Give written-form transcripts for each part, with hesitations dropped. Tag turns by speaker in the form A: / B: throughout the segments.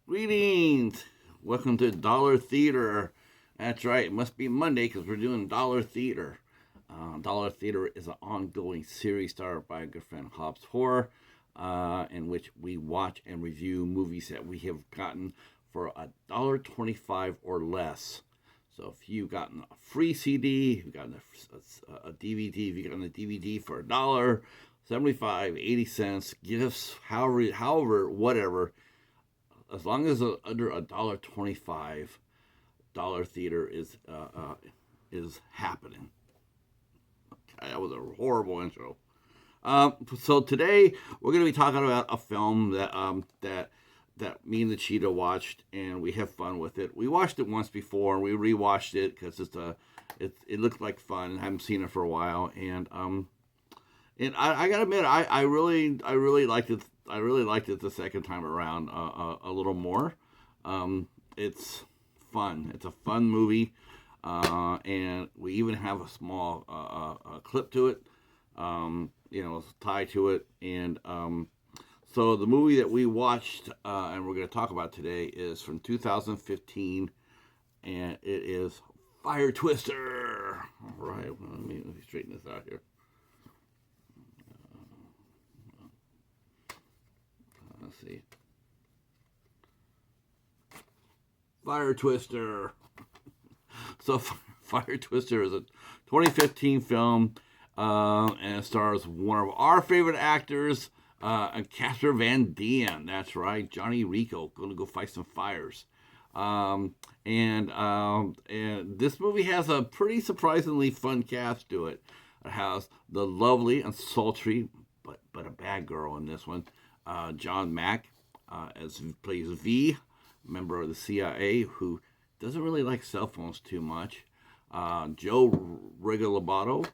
A: Greetings! Welcome to Dollar Theater. That's right, it must be Monday because we're doing Dollar Theater. Dollar Theater is an ongoing series started by a good friend, Hobbs Horror, in which we watch and review movies that we have gotten for $1.25 or less. So if you've gotten a free CD, you've gotten a DVD, if you've gotten a DVD for $1.75, 80 cents, gifts, however, whatever, as long as under $1.25, Dollar Theater is happening. Okay, that was a horrible intro. So today we're going to be talking about a film that me and the Cheetah watched, and we have fun with it. We watched it once before, and we rewatched it because it looked like fun. I haven't seen it for a while, and I gotta admit, I really liked it. I really liked it the second time around a little more. It's fun. It's a fun movie, and we even have a small clip to it, tied to it. And so the movie that we watched and we're going to talk about today is from 2015, and it is Fire Twister. All right, let me straighten this out here. Let's see. Fire Twister. So, Fire Twister is a 2015 film, and it stars one of our favorite actors, Casper Van Dien. That's right, Johnny Rico, going to go fight some fires. And this movie has a pretty surprisingly fun cast to it. It has the lovely and sultry, but a bad girl in this one, Jon Mack, as plays V, member of the CIA, who doesn't really like cell phones too much. Joe Regalbuto,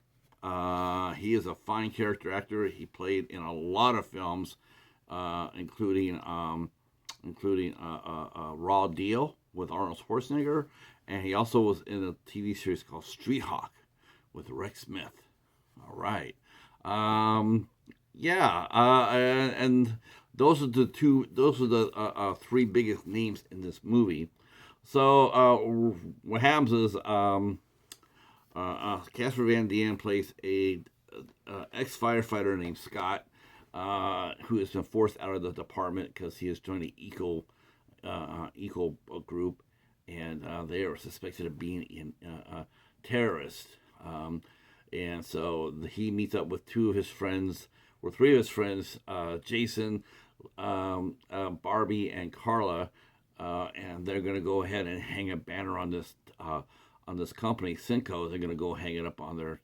A: he is a fine character actor. He played in a lot of films, including Raw Deal with Arnold Schwarzenegger, and he also was in a TV series called Street Hawk with Rex Smith. All right. Yeah, and those are the two. Those are the three biggest names in this movie. So what happens is Casper Van Dien plays a ex firefighter named Scott, who has been forced out of the department because he has joined the eco group, and they are suspected of being terrorists. And so he meets up with two of his friends, or three of his friends, Jason, Barbie, and Carla, and they're going to go ahead and hang a banner on this company, Cinco. They're going to go hang it up on their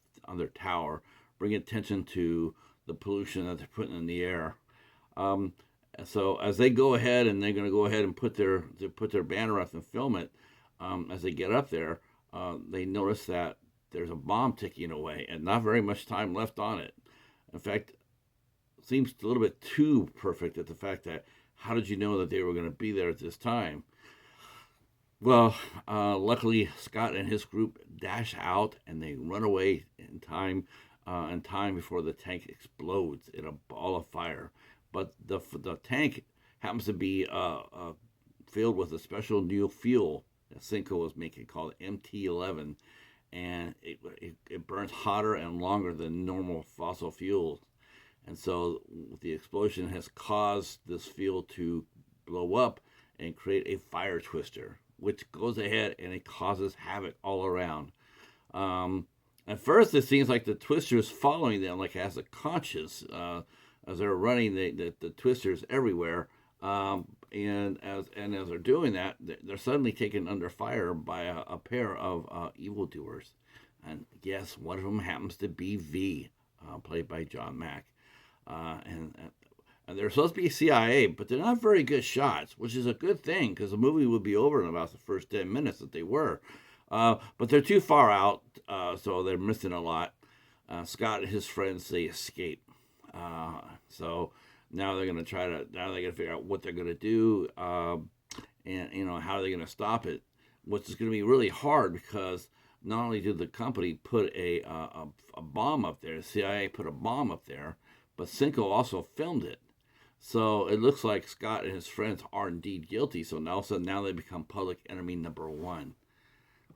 A: tower, bring attention to the pollution that they're putting in the air. So as they go ahead, and they're going to go ahead and put their banner up and film it, as they get up there, they notice that there's a bomb ticking away and not very much time left on it. In fact, it seems a little bit too perfect at the fact that how did you know that they were going to be there at this time? Well, luckily Scott and his group dash out and they run away in time before the tank explodes in a ball of fire. But the tank happens to be filled with a special new fuel that Cinco was making called MT11, and it burns hotter and longer than normal fossil fuels. And so the explosion has caused this fuel to blow up and create a fire twister, which goes ahead and it causes havoc all around. At first, it seems like the twister is following them, like as a conscience, as they're running the twisters everywhere. And as they're doing that, they're suddenly taken under fire by a pair of evildoers. And yes, one of them happens to be V, played by Jon Mack. And they're supposed to be CIA, but they're not very good shots, which is a good thing because the movie would be over in about the first 10 minutes that they were. But they're too far out, so they're missing a lot. Scott and his friends, they escape. So now they're going to figure out what they're going to do, and how they're going to stop it, which is going to be really hard because not only did the company put a bomb up there, the CIA put a bomb up there, but Cinco also filmed it. So it looks like Scott and his friends are indeed guilty. So now, all of a sudden, now they become public enemy number one.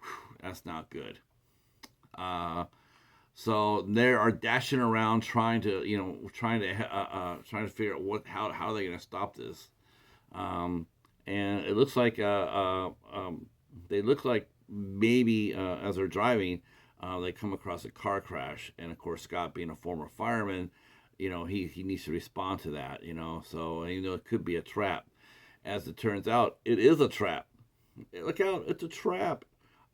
A: Whew, that's not good. Uh, so they are dashing around trying to, trying to figure out how they're going to stop this. Um, and it looks like they look like maybe as they're driving, they come across a car crash, and of course Scott, being a former fireman, he needs to respond to that. So it could be a trap. As it turns out, it is a trap. Look out! It's a trap.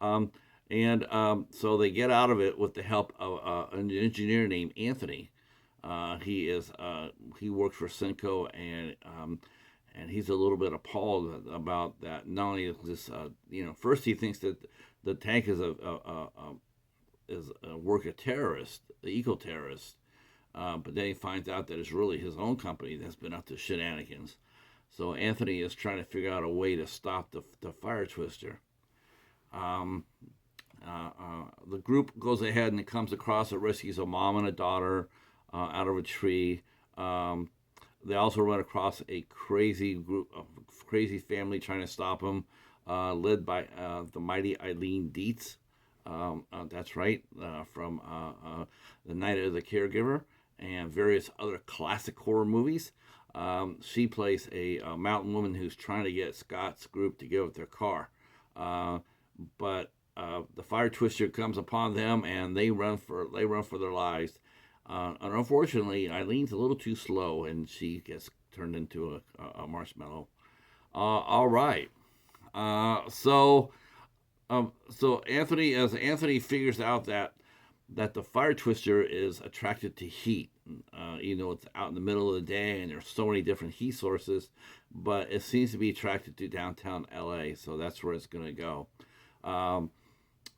A: Um, and so they get out of it with the help of an engineer named Anthony. He works for Cinco, and he's a little bit appalled about that. Not only is this, first he thinks that the tank is a work of terrorists, the eco terrorists, but then he finds out that it's really his own company that's been up to shenanigans. So Anthony is trying to figure out a way to stop the fire twister. Um, the group goes ahead and comes across and rescues a mom and a daughter out of a tree. They also run across a crazy family trying to stop them, led by the mighty Eileen Dietz. That's right, from The Night of the Caregiver and various other classic horror movies. She plays a mountain woman who's trying to get Scott's group to give up their car. But the fire twister comes upon them, and they run for their lives. And unfortunately, Eileen's a little too slow, and she gets turned into a marshmallow. All right. So as Anthony figures out that the fire twister is attracted to heat. It's out in the middle of the day, and there's so many different heat sources, but it seems to be attracted to downtown LA, so that's where it's going to go.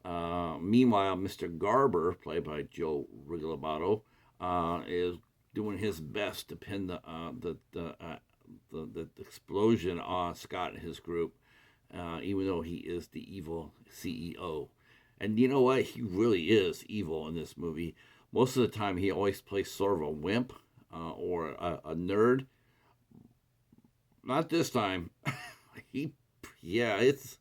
A: Meanwhile, Mr. Garber, played by Joe Regalbuto, is doing his best to pin the explosion on Scott and his group, even though he is the evil CEO. And you know what? He really is evil in this movie. Most of the time, he always plays sort of a wimp or a nerd. Not this time. It's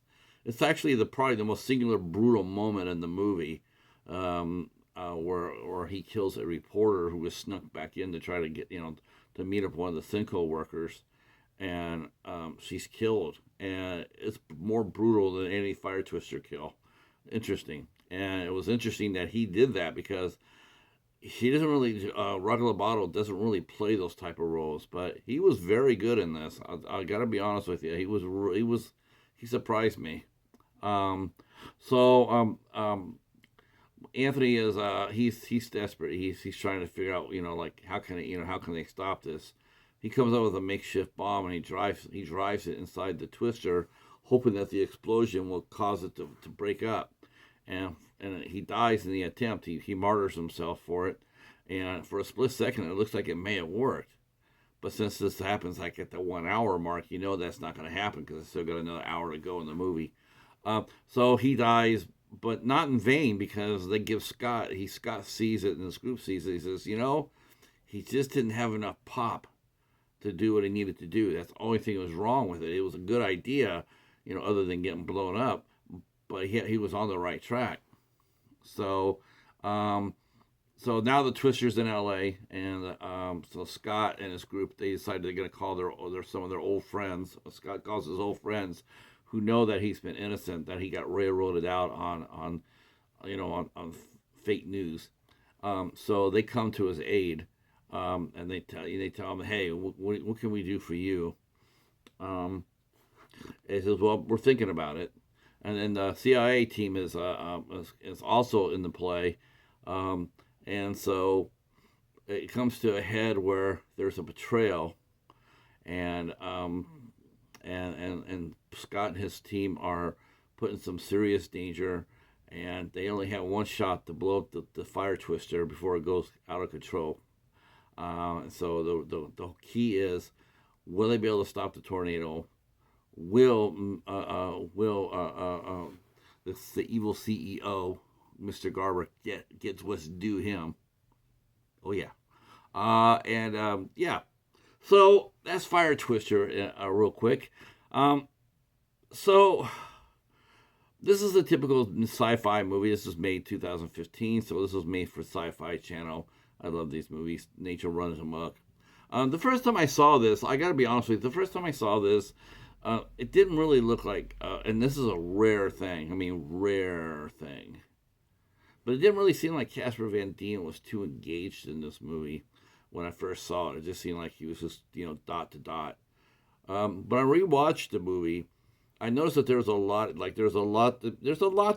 A: actually probably the most singular brutal moment in the movie, where he kills a reporter who was snuck back in to try to get to meet up with one of the Cinco workers, and she's killed. And it's more brutal than any fire twister kill. Interesting. And it was interesting that he did that because he doesn't really, Regalbuto doesn't really play those type of roles, but he was very good in this. I got to be honest with you. He surprised me. Um, Anthony is, he's desperate. He's trying to figure out, like how can they stop this? He comes up with a makeshift bomb, and he drives it inside the twister, hoping that the explosion will cause it to break up. And he dies in the attempt. He martyrs himself for it. And for a split second, it looks like it may have worked. But since this happens like at the 1 hour mark, that's not going to happen because it's still got another hour to go in the movie. So he dies, but not in vain, because they give Scott sees it and his group sees it. He says, he just didn't have enough pop to do what he needed to do. That's the only thing that was wrong with it. It was a good idea, other than getting blown up, but he was on the right track. So, so now the Twister's in LA, and so Scott and his group, they decided they're going to call some of their old friends. Scott calls his old friends, who know that he's been innocent, that he got railroaded out on fake news. So they come to his aid, and they tell him, hey, what can we do for you? He says, well, we're thinking about it. And then the CIA team is also in the play, and so it comes to a head where there's a betrayal, and Scott and his team are put in some serious danger, and they only have one shot to blow up the fire twister before it goes out of control. So the key is, will they be able to stop the tornado? Will the evil CEO, Mr. Garber, gets what's due him? Oh yeah, yeah. So that's Fire Twister, real quick. Um, so this is a typical sci-fi movie. This was made 2015, so this was made for Sci-Fi Channel. I love these movies. Nature runs amok. The first time I saw this, I got to be honest with you. The first time I saw this, it didn't really look like, and this is a rare thing. I mean, rare thing. But it didn't really seem like Casper Van Dien was too engaged in this movie when I first saw it. It just seemed like he was just, dot to dot. But I rewatched the movie. I noticed that there's a lot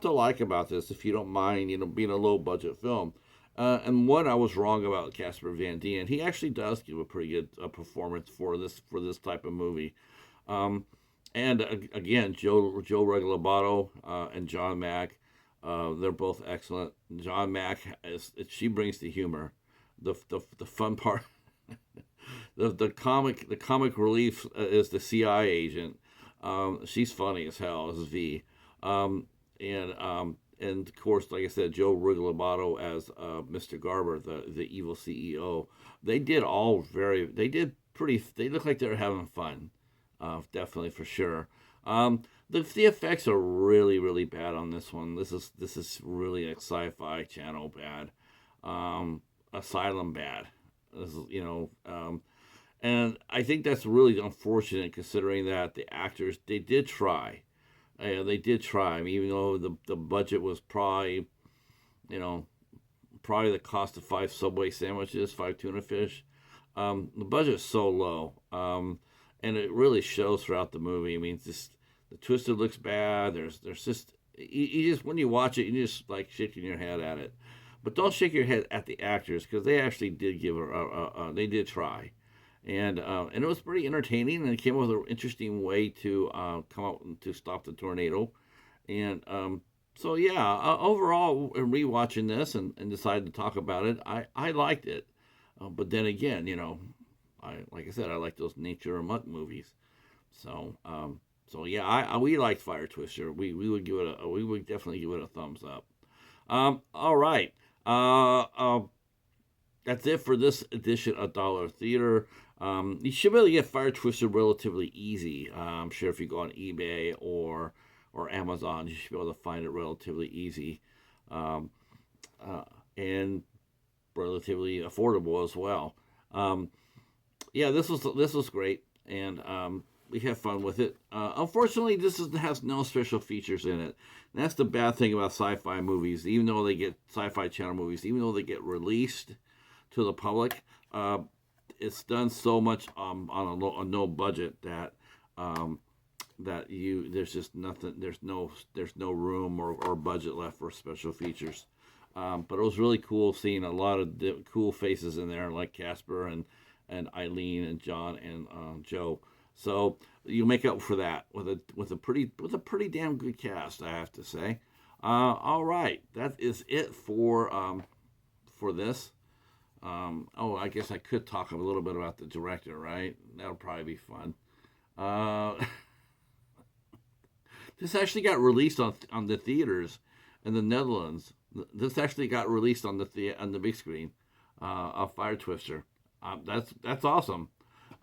A: to like about this if you don't mind, being a low budget film. And one, I was wrong about Casper Van Dien. He actually does give a pretty good performance for this type of movie. Um, and again, Joe Regalbuto and Jon Mack, they're both excellent. Jon Mack she brings the humor, the fun part. The comic relief is the CI agent. She's funny as hell as V. And of course, like I said, Joe Rigolebato as Mr. Garber, the evil CEO. They did all very. They did pretty. They look like they're having fun. Definitely for sure. The effects are really really bad on this one. This is really a Sci-Fi Channel bad. Asylum bad. This is, and I think that's really unfortunate considering that the actors they did try. They did try. I mean, even though the budget was probably the cost of 5 Subway sandwiches, 5 tuna fish. The budget is so low, and it really shows throughout the movie. I mean, just the twister looks bad. There's just you just when you watch it, you just like shaking your head at it, but don't shake your head at the actors because they actually did they did try. And it was pretty entertaining, and it came up with an interesting way to come out to stop the tornado. And so, yeah, overall, rewatching this and decided to talk about it, I liked it. But then again, like I said, I like those nature and mutt movies. So yeah, we liked Fire Twister. We would give it we would definitely give it a thumbs up. All right. That's it for this edition of Dollar Theater. You should be able to get Fire Twister relatively easy. I'm sure if you go on eBay or Amazon, you should be able to find it relatively easy, um, and relatively affordable as well. Um, yeah, this was great, and we had fun with it. Unfortunately, has no special features in it. And that's the bad thing about sci-fi movies. Even though they get Sci-Fi Channel movies, even though they get released to the public, it's done so much on a no budget that there's just nothing. There's no room or budget left for special features. But it was really cool seeing a lot of cool faces in there, like Casper and Eileen and John and Joe. So you make up for that with a pretty damn good cast, I have to say. All right, that is it for this. I guess I could talk a little bit about the director, right? That'll probably be fun. Uh, this actually got released on the theaters in the Netherlands. This actually got released on the big screen. A Fire Twister. That's awesome.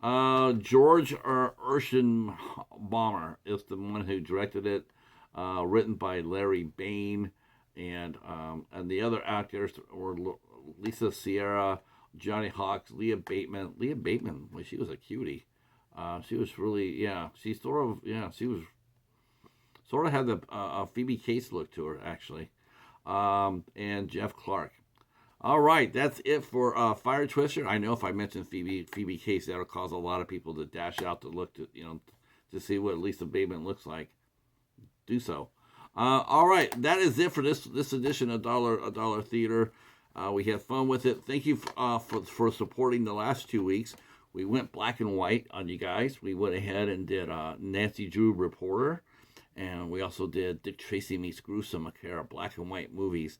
A: George Urschenbaumer is the one who directed it. Written by Larry Bain, and the other actors were Lisa Sierra, Johnny Hawks, Leah Bateman. Leah Bateman, well, she was a cutie. She was really, yeah. She was sort of had the Phoebe Case look to her actually. And Jeff Clark. All right, that's it for Fire Twister. I know if I mention Phoebe Case, that'll cause a lot of people to dash out to look to see what Lisa Bateman looks like. Do so. All right, that is it for this edition of Dollar Theater. We had fun with it. Thank you for supporting the last 2 weeks. We went black and white on you guys. We went ahead and did Nancy Drew Reporter, and we also did Dick Tracy Meets Gruesome, a pair of black and white movies.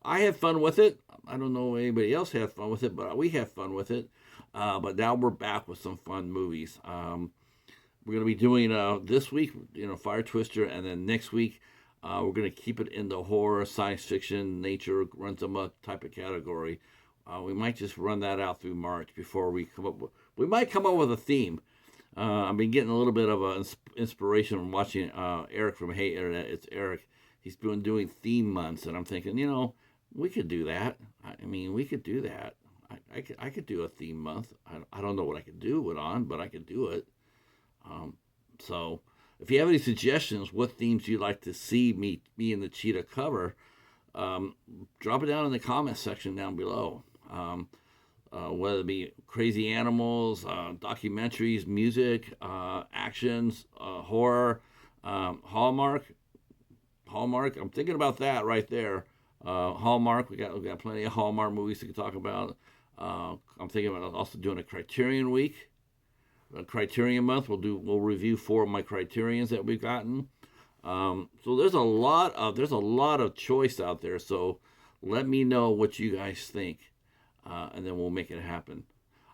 A: I had fun with it. I don't know if anybody else had fun with it, but we had fun with it. But now we're back with some fun movies. We're going to be doing this week, Fire Twister, and then next week we're going to keep it in the horror, science fiction, nature runs amok type of category We might just run that out through March before we come up with. We might come up with a theme. I've been getting a little bit of a inspiration from watching Eric from Hey Internet. It's Eric. He's been doing theme months, and I'm thinking, we could do that. I mean, we could do that. I could do a theme month. I don't know what I could do it on, but I could do it. So, if you have any suggestions, what themes you'd like to see me and the Cheetah cover, drop it down in the comment section down below. Whether it be crazy animals, documentaries, music, actions, horror, Hallmark. Hallmark. I'm thinking about that right there. Hallmark. We got plenty of Hallmark movies to talk about. I'm thinking about also doing a Criterion week, a Criterion month. We'll review 4 of my Criterions that we've gotten. So there's a lot of choice out there. So let me know what you guys think, and then we'll make it happen.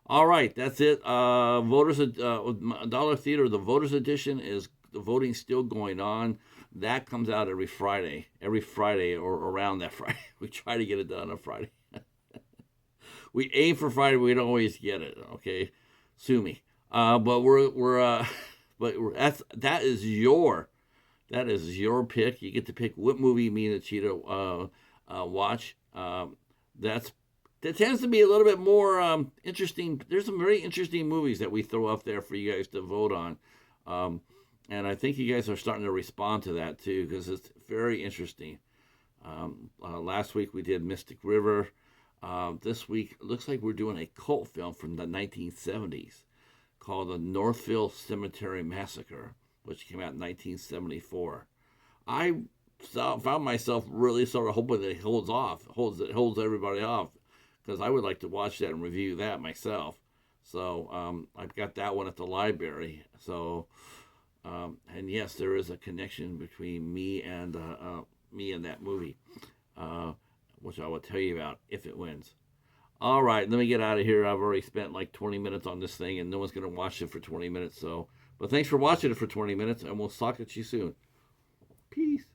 A: All right, that's it. Voters Dollar Theater, the Voters Edition is the voting still going on. That comes out every Friday or around that Friday. We try to get it done on Friday. We aim for Friday, but we don't always get it. Okay, sue me. But that is your pick. You get to pick what movie me and the Cheetah watch. That tends to be a little bit more interesting. There's some very interesting movies that we throw up there for you guys to vote on. And I think you guys are starting to respond to that too, because it's very interesting. Last week we did Mystic River. This week it looks like we're doing a cult film from the 1970s called The Northville Cemetery Massacre, which came out in 1974. I found myself really sort of hoping that it holds everybody off, because I would like to watch that and review that myself. So I've got that one at the library. So, and yes, there is a connection between me and that movie, which I will tell you about if it wins. All right, let me get out of here. I've already spent like 20 minutes on this thing, and no one's going to watch it for 20 minutes. So, but thanks for watching it for 20 minutes, and we'll talk at you soon. Peace.